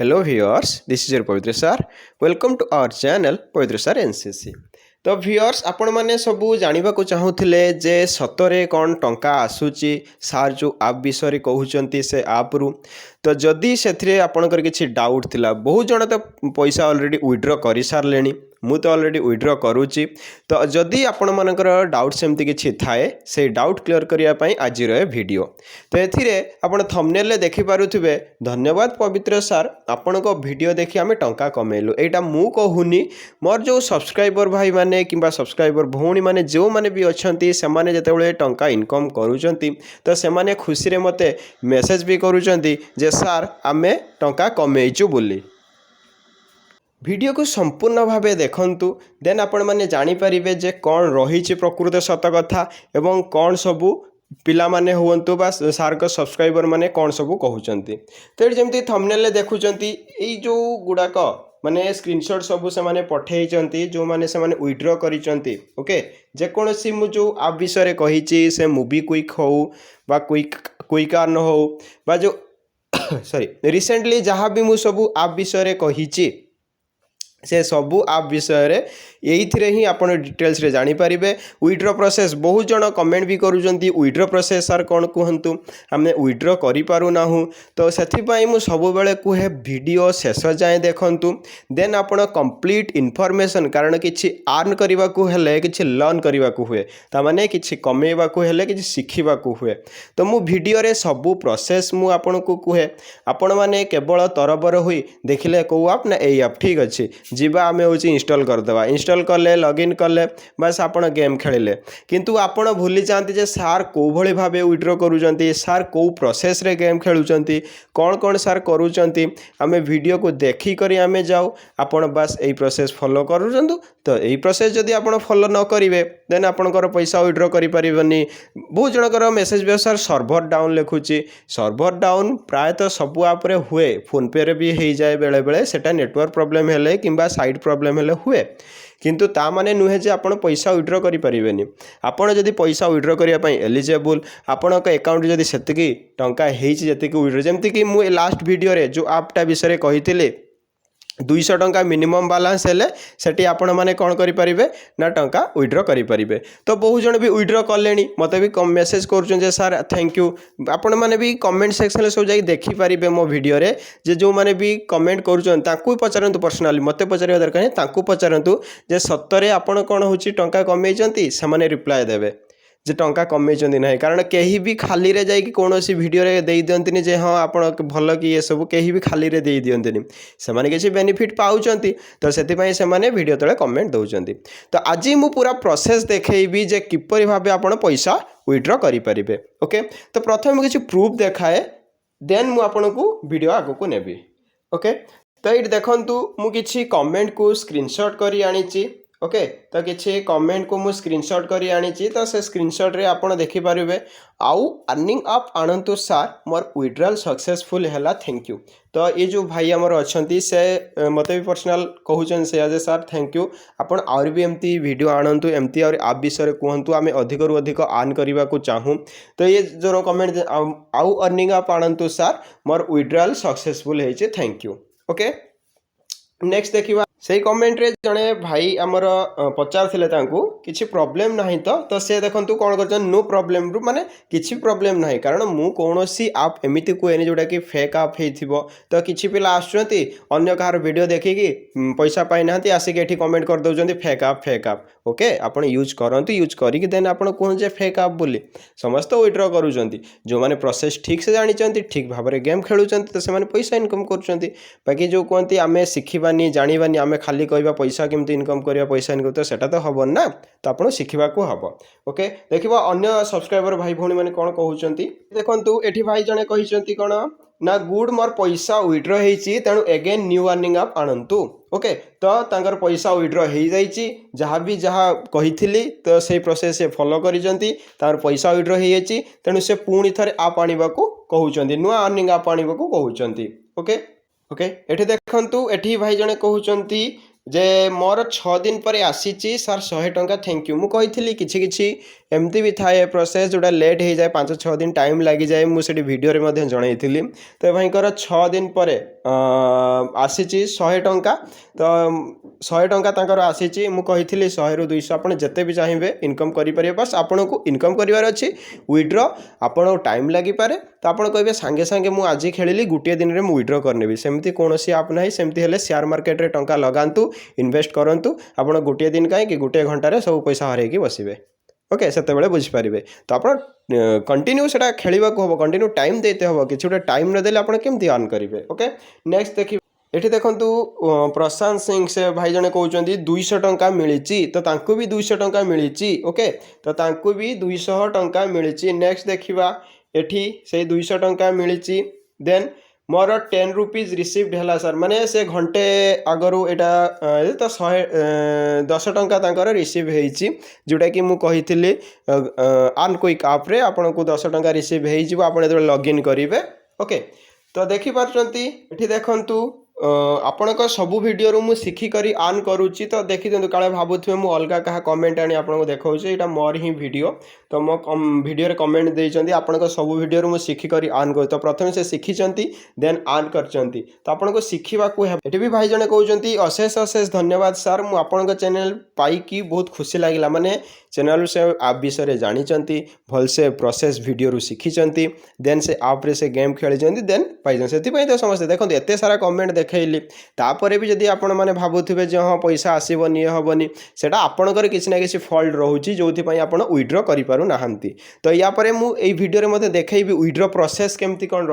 Hello viewers, this is your Pavitra sir. Welcome to our channel Pavitra sir NCC. तो viewers आपण मैंने सबू जानवाक चाहूले जे सतरे कौन टंका आसूची सार जो आप विषय कहते से आप रु तो जदि से आपंकर किसी डाउट थिला बहुत जन तो पैसा ऑलरेडी विड्रॉ कर सारे मु तो ऑलरेडी विड्रॉ करुच्ची तो जदि आपण मानकर डाउट सेमती किसी थाए से डाउट क्लियर करने आज वीडियो तो ये आपण थंबनेल देखि पारुथिबे धन्यवाद पवित्र सर आपण को वीडियो देखि आमे टंका कमेलु एटा मु कहूनी मोर जो सब्सक्राइबर भाई माने किंबा सब्सक्राइबर भौणी माने जो माने भी अछंती से माने जेतेबेले टंका इनकम करूचंती तो से माने खुशी रे मते मेसेज भी करूचंती जे सर आमे टंका कमेइचु बोली वीडियो को संपूर्ण भावे देखंतु देन आपण माने जानि परिबे जे कोन रहिछि प्रकृत सत कथा एवं कोन सबु पिला माने हुंतु बा सार को सब्सक्राइबर माने कोन सबु कहउचंती तो जेमती थंबनेल देखुचंती एई जो गुडाक माने स्क्रीनशॉट सबु से माने पठेइचंती जो माने से माने विड्रॉ करिचंती ओके जे कोनोसी मु जो आप विषय कहिछि से मूवी क्विक हो बा क्विक अर्न हो बा जो सॉरी रिसेंटली जहाँ भी मु सबु आप विषय कहिछि से सबू आप विषय ये ही आप डिटेल्स रे जानी पारिबे विड्रॉ प्रोसेस बहुत जन कमेंट भी करूचंती विड्रॉ प्रोसेस सर कौन कहतु आम विड्रॉ करि पारु नाहु तो सेथिपाई मु सब बेले कहे वीडियो शेष जाए देखंतु देन आपण कंप्लीट इन्फॉर्मेशन कारण किछि अर्न करबा को हेले किछि लर्न करबा को हुए ता माने किछि कमेबा को हेले किछि सिखिबा को हुए तो मु वीडियो रे सबू प्रोसेस मु आपण को कहे आपण माने केवल तरबर होई देखिले को आप ना ए आप ठीक अछि जीवा आमे होची इंस्टॉल करदेवा इंस्टॉल कले लॉगिन कले बस आपण गेम खेलिले किंतु आपण भूली जाती जे सार को भली भाबे विड्रॉ करूचंती सार को प्रोसेस रे गेम खेलुचंती कौन सार करूचंती आमे वीडियो को देखी करी आमे जाऊ आपण बस एई प्रोसेस फॉलो करूचंतु तो एई प्रोसेस जदी आपण फॉलो न करिवे देन आपणकर पैसा विड्रॉ करि परिबनी बहुत जनकर मेसेज बे सर सर्वर डाउन लिखुची सर्वर डाउन प्रायतः सब आप रे हुए फोन पे रे भी हो जाए बेले बेले सेटा नेटवर्क प्रॉब्लम हेले किंबा साइड प्रॉब्लम हेले हुए किंतु ता माने नुहे जे आपण पैसा विड्रॉ करि परिबेनी आपण जदी पैसा विड्रॉ करिया पई एलिजिबल आपण का अकाउंट जदी सेतिकी टंका हेछि जेतिकी विड्रॉ जेमति कि मु लास्ट वीडियो रे जो आपटा विषय कहिथिले 200 टंका मिनिमम बैलेंस हेले सेठी आपण माने कोन करि परिबे ना टंका विड्रॉ करि परिबे तो बहुत जन भी विड्रॉ करलेनी मते भी मेसेज करूछन जे सर थैंक यू आपण माने भी कमेंट सेक्शन सब जाई देखि परिबे मो वीडियो रे जे जो माने भी कमेंट करूछन ताकू पचारंतु पर्सनली मते पचारिया दरकार ताकू पचारंतु जे सत्तरे आपण कोन होची टंका कमेइचंती से माने रिप्लाई देबे जे टंका कमेइचंती नाही कारण केही भी खाली रे जाई कि कोनोसी वीडियो रे देई दियंतिनी जे हां आपण भल कि ये सब केही भी खाली रे देई दियंतिनी से माने किछि बेनिफिट पाउचंती तो सेति पई से माने वीडियो तळे कमेंट दउचंती तो आज मु पूरा प्रोसेस देखैबी जे किपरि भाबे आपण पैसा विड्रॉ करि परिबे ओके तो प्रथम किछि प्रूफ देखाए देन मु आपनको वीडियो आगो को नेबी ओके तो ये देखंतु मु किछि कमेंट को स्क्रीनशॉट करी आनिची ओके तो किसी कमेंट को मुझे स्क्रीनशॉट करी आनी तो से स्क्रीनशॉट रे आपण देखि पारिबे आउ अर्निंग अप आनंतु सर मोर विड्रॉल सक्सेसफुल हैला थैंक यू तो ये जो भाई आमर अच्छी से मते भी पर्सनल कहउछन से आज सर थैंक यू आपण और भी एमती वीडियो आनंतु एमती और आप विषय कहतु आम अधिक रु अधिक अर्न करने को चाहूँ तो ये जो कमेंट आउ अर्निंग अप आनंतु सर मोर विड्रॉल सक्सेसफुल है थैंक यू ओके नेक्स्ट देखिबा से कमेंट रे जड़े भाई आमर पचार किसी प्रॉब्लम नहीं तो से देखंतु कौन कर नो प्रॉब्लम रु माने किसी प्रॉब्लम नहीं कारण मु कोनोसी आप एमिति कोएनी जोटा कि फेक आप हेथिबो तो किछि पिला आछुंती अन्य कार वीडियो देखिकी पैसा पाई नांती आसिक एठी कमेंट कर दउचंती फेक आप ओके आपण यूज करंतु यूज करिक देन आपण कोन जे फेक आप बोली समस्त विड्रॉ करूचंती जो माने प्रोसेस ठीक से जानिचंती ठीक भाबरे गेम खेलुचंती तो से माने पैसा इनकम करूचंती बाकी जो कहंती आमे सिखिबानी जानिबानी आमे खाली कहबा पैसा केमती इनकम करिया पैसा इनकम तो सेटा तो हबन ना तो आपण सिखिबा को हबो ओके देखिबा अन्य सब्सक्राइबर भाई भौणी माने कोन कहउचंती देखंतु एठी भाई जने कहिचंती कोन ना गुड मोर पैसा विड्रॉ हेची तेणु अगेन न्यू अर्निंग अप आनंतु ओके तो तांकर पैसा विड्रॉ हो जाइए जहाँ भी जहाँ कही तो से प्रोसेस से फॉलो करिजंती तार पैसा विड्रॉ हो जाइए तेणु से पुणी थरे आप आनिबा को कहउचंती नुआ अर्निंग आप आनिबा को कहउचंती ओके ओके एठी देखंतु एठी भाई जने कहउचंती जे मोर 6 दिन पर आसीची सर 100 टंका थैंक यू मु कही किछि एमती भी थाए प्रोसेस जोटा लेट हो जाए 5-6 दिन टाइम लगी जाए मुझे भिडियो जनईली तो भाईकर 6 दिन पर आसी 100 टंका तो 100 टंका आसी मुझे 100 ରୁ 200 आप जिते भी चाहिए इनकम करेंगे बस आपन को इनकम करार अच्छी विड्रो आपन टाइम लगी पारे तो आप कहे सांगे सांगे मुझे आज खेली गोटे दिन में विड्रो करनेबी सेमती कौन आप ना सेमती हेल्ले शेयर मार्केट रे टंका लगातु इन्वेस्ट करूँ आप गोटे दिन कहीं गोटे घंटे सब पैसा हरैकी बसवे ओके से बुझीपारे तो आप कंटिन्यू से खेल हम कंटिन्यू टाइम देते हम कि गोटे टाइम नदेले आप केमती अर्न करेंगे ओके नेक्स्ट देखिए ये देखु प्रशांत सिंह से भाई जने कहते 200 टंका मिली तो तांको भी 200 टंका मिली ओके तो तांको भी 200 टंका मिली नेक्स्ट देखा एठी से 200 टंका मिली देन मोर 10 रुपीज रिसीव्ड है सर माने से घंटे आगरू यहाँ तो 10 टंका रिसीव होती जोटा कि मुझे कही अर्न क्विक आप रे आपन को 10 टंका रिसीव हो लॉगिन करेंगे ओके तो देखिपार्टी ये देखु आपण सबू वीडियो मु शिखिकी आर्न करुच्ची तो देखी दिखाँ काले भावुए मुझे अलग क्या कमेंट आनी आपको देखा यहाँ मोर ही वीडियो तो मो वीडियो रे कमेंट देइचंती आपन सबू वीडियो मु शिखिकी आर्न कर तो प्रथम से शिखिचंती देन आर्न करचंती तो आपन को शिखिबाकू है एठी भी भाई जने कहउचंती अशेष अशेष धन्यवाद सर मु आपन चैनल पाई बहुत खुशी लागिला माने चैनल से आप विषय जानी भल से प्रोसेस वीडियो शिखिचंती देन से आप रे से गेम खेली देन पाई से तो समस्ते देखो एत सारा कमेंट देखली तापर भी जदि आपण मैंने भावुवे जो हाँ पैसा आसबनी ये हेनी से आपणकर किसी ना कि फल्ट रोचे जो आप विड्रो करें तो या मुझे वीडियो देखी विड्रो प्रोसेस केमती कौन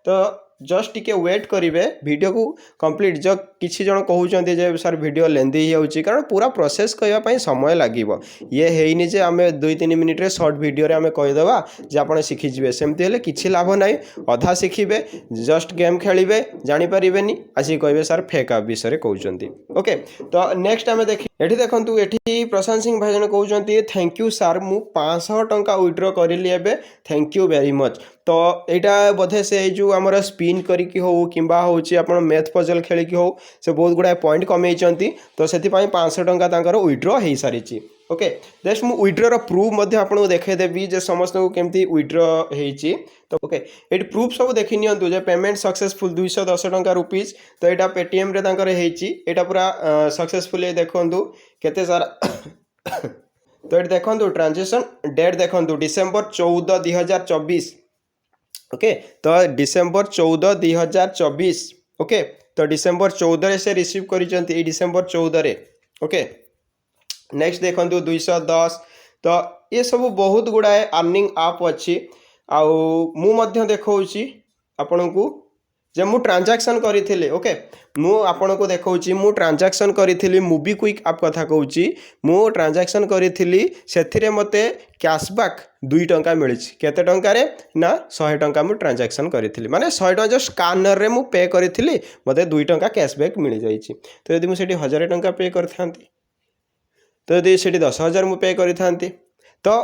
तो जस्ट टिके वेट करेंगे वीडियो को कंप्लीट जो किसी जन कहते जे सर वीडियो लेंदी ही कारण पूरा प्रोसेस कहवाई समय लगे ये है जे आम 2-3 मिनिट रे शॉर्ट वीडियो रे आम कहीदेवा जे आप शिखिजे सेमती हेल्ले किसी लाभ ना अधा शिखे जस्ट गेम खेलिए जानीपारे आसिक कहे सर फेक आप विषय कहते ओके तो नेक्स्ट आम देखी ये देखु ये प्रशांत सिंह भाई जन कहते थैंक यू सर मु 500 टंका विड्रो करी एबे थैंक यू वेरी मच तो यहाँ बोधे से जो आमर स्पिन करिकी हो किंबा होची आपण मैथ पजल खेलिकी हो से बहुत गुड़ाए पॉइंट कमेइचंती तो से 500 टंका तांकर विड्रो हो सारी ओके जस्ट मु विड्रो प्रूफ आपको देखदेवी जे समस्त को केमती विड्रो होती तो ओके ये प्रूफ सब देखी नियंतु जे पेमेंट सक्सेसफुल 210 टंका रुपीज तो यहाँ पेटीएम रे तांकर यहाँ पूरा सक्सेसफुल देखु केते सारा तो ये देखु ट्रांजेक्शन डेट देखु डिसेम्बर 14 2024 ओके तो डिसेम्बर 14 2024 ओके तो डिसेम्बर 14 से रिसीव करी डिसेम्बर 14 रे ओके नेक्स्ट देखो 210 तो ये सब बहुत गुड़ाए अर्निंग आप अच्छी आउ देखौची आपण को जे मु ट्रांजैक्शन करी ओके मु आपण को देखौची मु ट्रांजैक्शन करी मूवी क्विक आप कथा कहूची मु ट्रांजैक्शन करी से मते कैशबैक 2 टंका मिली केते टंका रे ना 100 टंका मु ट्रांजैक्शन करी माने 100 टंका जो स्कानर रे मु पे करी मते 2 टंका कैशबैक मिल जाइछि तो यदि मु सेठी 1000 टंका पे करथांती तो यदि सेठी 10,000 मु पे करी तो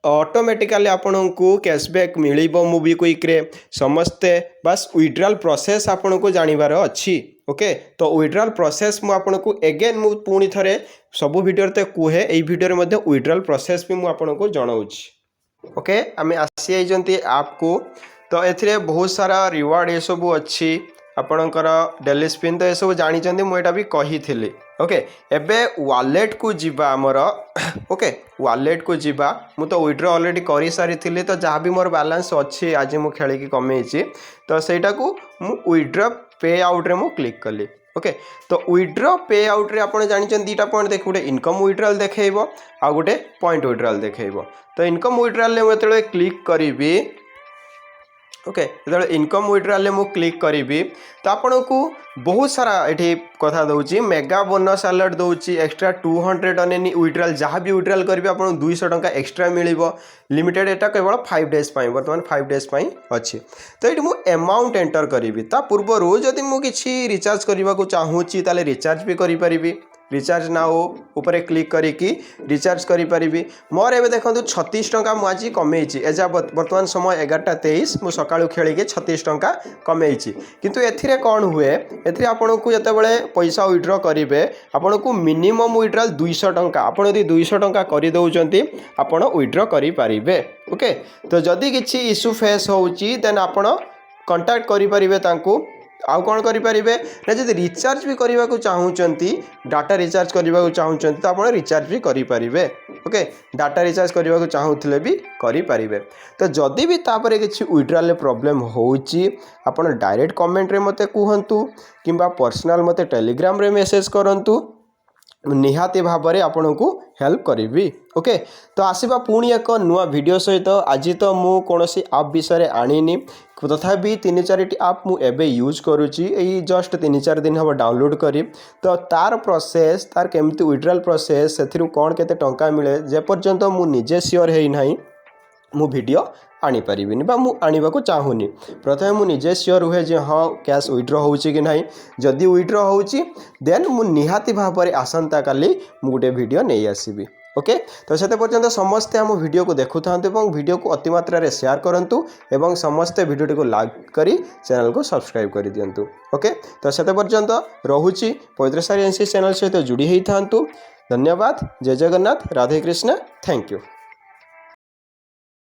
ऑटोमेटिकली आपन को कैशबैक मिलिबो मूवी क्विक रे समस्ते बस विड्रॉल प्रोसेस आपन को जानिबार अच्छी ओके तो विड्रॉल प्रोसेस मु आपन को अगेन मु पुणी थरे सब वीडियो ते कुहे एई वीडियो रे मध्ये विड्रॉल प्रोसेस भी मु आपन को जणाउछि ओके आमे आसी आइजंती ऐप को तो एथिरे बहुत सारा रिवार्ड ये सब अच्छी आपणकर डेली स्पिन तो ये सब जानी मुझे भी कही थी ओके एबे वालेट को जीवा आमर ओके वालेट को जीवा मु तो विड्रो ऑलरेडी कर सारी तो जहाँ भी मोर बैलेंस अच्छी आज मु खेलिकी कमेची तो सेटा को मु विड्रो पे आउट रे मु क्लिक कली ओके तो विड्रो पे आउट रे आपण जानी दीटा पॉइंट देख गोटे इनकम विड्रॉल देखो आ गोटे पॉइंट विड्रॉल देखो तो इनकम विड्रॉल मुझे क्लिक करी ओके जो इनकम विड्रॉल मु क्लिक करी तो आपन को बहुत सारा ये कथा दूसरी मेगा बोनस अलर्ट दूसरी एक्स्ट्रा 200 ऑन एनी विड्रॉल जहाँ भी विड्रॉल करेंगे आप 200 टंका एक्स्ट्रा मिल लिमिटेड एटा केवल 5 डेज बर्तमान 5 डेज अच्छी तो ये मुझे अमाउंट एंटर करी ता पूर्वर जदि मुझे किसी रिचार्ज करने को चाहूँगी ताले रिचार्ज भी करी रिचार्ज नाउ ऊपर क्लिक करिकी रिचार्ज करि परिबी। मोर एबे देखंतु 36 टंका मु आज कमेइची एजा वर्तमान समय 11:23 मु सकाळू खेली के 36 टंका कमेइची। किंतु एथिरे कोन हुए एथिरे आपन को जते बेले पैसा विथड्रॉ करिवे आपन को मिनिमम विथड्रॉल 200 टंका आपन यदि 200 टंका करि दउचंती आपन विथड्रॉ करि परिबे। ओके तो जदि किछि इशू फेस होउची देन आपन कांटेक्ट करि परिबे तांको। आउ कौन करें ना जब रिचार्ज भी करने को चाहूँगी डाटा रिचार्ज करने को चाहूँगी तो आप रिचार्ज भी करें। ओके डाटा रिचार्ज करने को चाहूले भी करें। तो जदि भी तापर किसी विड्रॉल प्रॉब्लम होची आपन डायरेक्ट कमेंट रे मते कहतु कि पर्सनल मते टेलीग्राम रे मेसेज करंतु निहाती भाव में आपन को हेल्प करी। ओके तो आसवा पुणी एक नुआ वीडियो सहित आज तो मु कौनसी आप विषय आनी तथापि 3-4 आप मुझे यूज करुच्ची जस्ट 3-4 दिन हम डाउनलोड करी। तो तार प्रोसेस तार केमती विड्रॉल प्रोसेस से कौन केते टंका मिले जेपर्यंत मु निजे सियोर है ना मु वीडियो आनी पारिबिनी बा मु आनिबा को चाहूनी। प्रथमे मु निजे सियोर हुए जे हाँ कैश विड्रॉ होउची कि नहीं जदि विड्रॉ होउची देन मु निहाती भाव में आसंता काली मु गोटे वीडियो नहीं आसीबी। ओके तो से पर्यंत समस्ते आम वीडियो को देखु था वीडियो को अति मात्रा रे शेयर करंतु एवं समस्ते वीडियो को लाइक करी चैनल को सब्सक्राइब कर दियंतु। ओके तो से पर्यंत रहुची पवित्र सारी एनसीसी चैनल सहित जोड़ी होई थांतु। धन्यवाद। जय जगन्नाथ। राधे कृष्ण। Thank you.